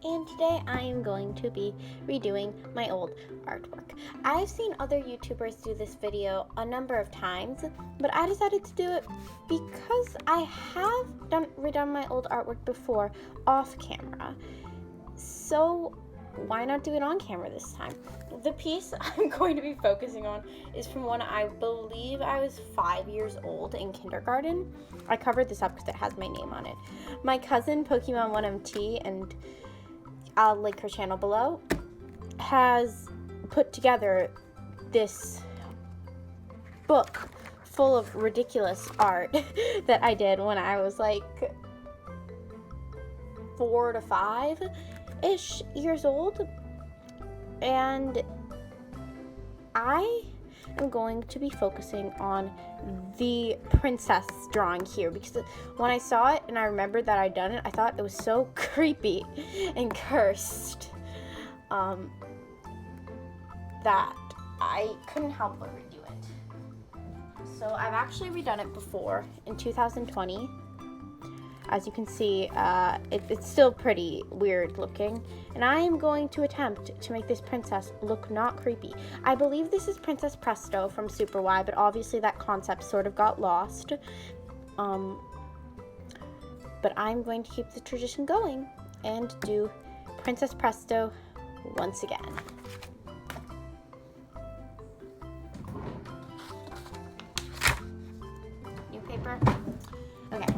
and today I am going to be redoing my old artwork. I've seen other YouTubers do this video a number of times, but I decided to do it because I have redone my old artwork before off camera. So why not do it on camera this time? The piece I'm going to be focusing on is from when I believe I was 5 years old in kindergarten. I covered this up because it has my name on it. My cousin, Pokemon1MT, and I'll link her channel below, has put together this book full of ridiculous art that I did when I was like 4 to 5-ish years old. And I am going to be focusing on the princess drawing here because when I saw it and I remembered that I'd done it, I thought it was so creepy and cursed that I couldn't help but redo it. So I've actually redone it before in 2020. As you can see, it's still pretty weird looking, and I am going to attempt to make this princess look not creepy. I believe this is Princess Presto from Super Y, but obviously that concept sort of got lost. But I'm going to keep the tradition going and do Princess Presto once again. New paper. Okay.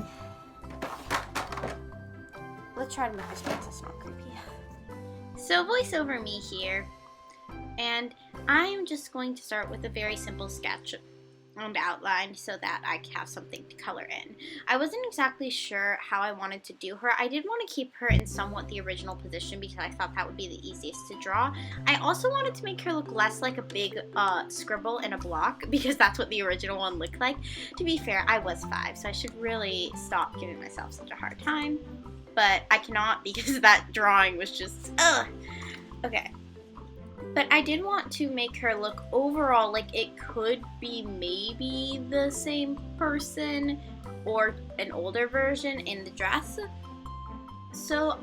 Let's try to make this princess not creepy. So voice over me here, and I'm just going to start with a very simple sketch and outline so that I can have something to color in. I wasn't exactly sure how I wanted to do her. I did want to keep her in somewhat the original position because I thought that would be the easiest to draw. I also wanted to make her look less like a big scribble in a block because that's what the original one looked like. To be fair, I was 5, so I should really stop giving myself such a hard time. But I cannot because that drawing was just, ugh. Okay. But I did want to make her look overall like it could be maybe the same person or an older version in the dress. So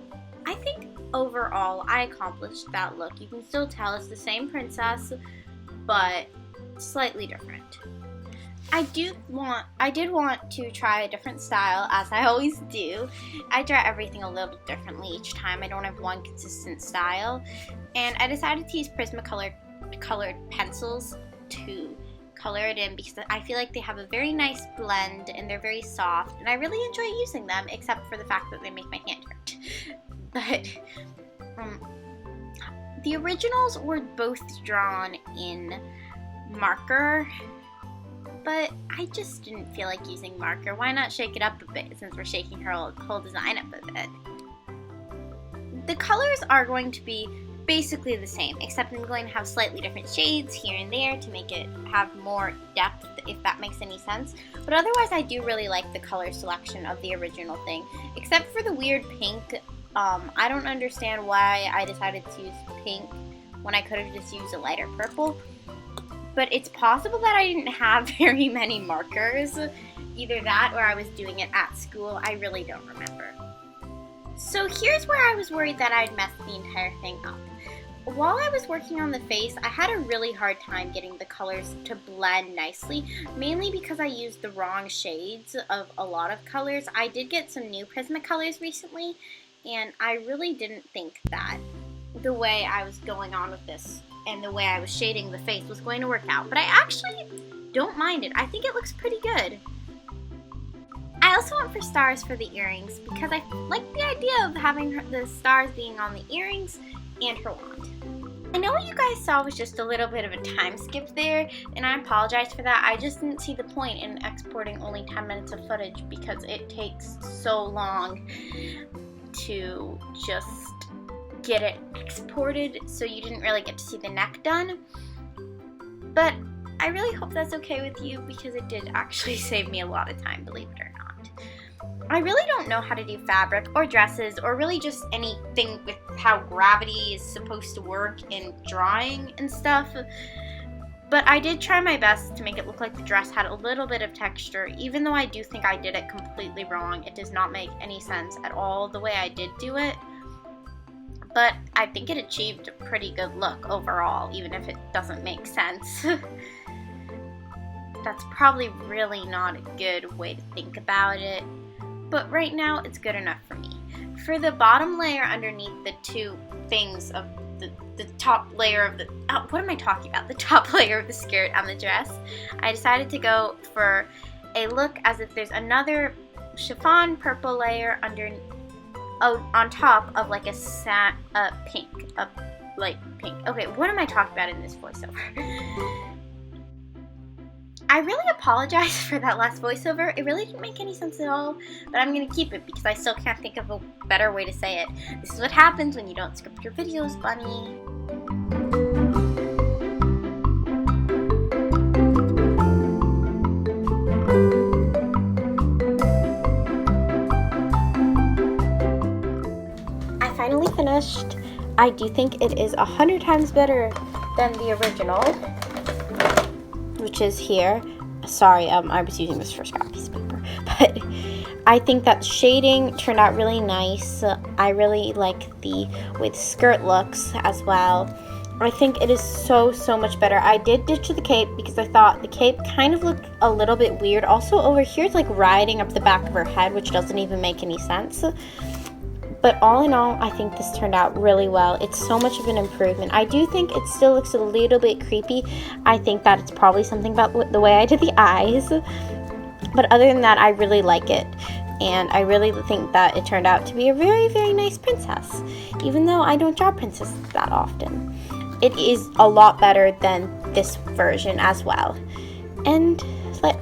I think overall I accomplished that look. You can still tell it's the same princess, but slightly different. I did want to try a different style, as I always do. I draw everything a little differently each time. I don't have one consistent style. And I decided to use Prismacolor colored pencils to color it in because I feel like they have a very nice blend and they're very soft. And I really enjoy using them, except for the fact that they make my hand hurt. But the originals were both drawn in marker, but I just didn't feel like using marker. Why not shake it up a bit since we're shaking her whole design up a bit? The colors are going to be basically the same, except I'm going to have slightly different shades here and there to make it have more depth, if that makes any sense. But otherwise, I do really like the color selection of the original thing, except for the weird pink. I don't understand why I decided to use pink when I could have just used a lighter purple. But it's possible that I didn't have very many markers. Either that or I was doing it at school. I really don't remember. So here's where I was worried that I'd messed the entire thing up. While I was working on the face, I had a really hard time getting the colors to blend nicely, mainly because I used the wrong shades of a lot of colors. I did get some new Prismacolors recently, and I really didn't think that the way I was going on with this and the way I was shading the face was going to work out. But I actually don't mind it. I think it looks pretty good. I also went for stars for the earrings because I like the idea of having the stars being on the earrings and her wand. I know what you guys saw was just a little bit of a time skip there, and I apologize for that. I just didn't see the point in exporting only 10 minutes of footage because it takes so long to just get it exported, so you didn't really get to see the neck done. But I really hope that's okay with you because it did actually save me a lot of time, believe it or not. I really don't know how to do fabric or dresses or really just anything with how gravity is supposed to work in drawing and stuff. But I did try my best to make it look like the dress had a little bit of texture, even though I do think I did it completely wrong. It does not make any sense at all the way I did do it. but I think it achieved a pretty good look overall, even if it doesn't make sense. That's probably really not a good way to think about it, but right now it's good enough for me. For the bottom layer underneath the two things of the top layer of the, what am I talking about? The top layer of the skirt on the dress, I decided to go for a look as if there's another chiffon purple layer on top of like a pink, a light pink. Okay, what am I talking about in this voiceover? I really apologize for that last voiceover. It really didn't make any sense at all, but I'm going to keep it because I still can't think of a better way to say it. This is what happens when you don't script your videos, bunny. I finally finished. I do think it is 100 times better than the original, which is here. Sorry, I was using this for scrap piece of paper, but I think that shading turned out really nice. I really like the way the skirt looks as well. I think it is so much better. I did ditch the cape because I thought the cape kind of looked a little bit weird. Also, over here it's like riding up the back of her head, which doesn't even make any sense. But all in all, I think this turned out really well. It's so much of an improvement. I do think it still looks a little bit creepy. I think that it's probably something about the way I did the eyes. But other than that, I really like it. And I really think that it turned out to be a very nice princess. Even though I don't draw princesses that often. It is a lot better than this version as well. And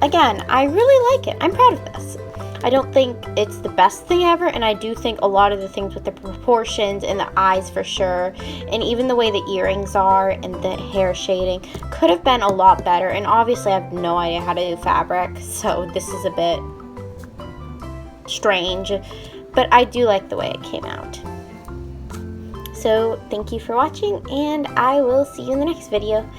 again, I really like it. I'm proud of this. I don't think it's the best thing ever, and I do think a lot of the things with the proportions and the eyes for sure, and even the way the earrings are and the hair shading could have been a lot better. And obviously I have no idea how to do fabric, so this is a bit strange, but I do like the way it came out. So thank you for watching, and I will see you in the next video.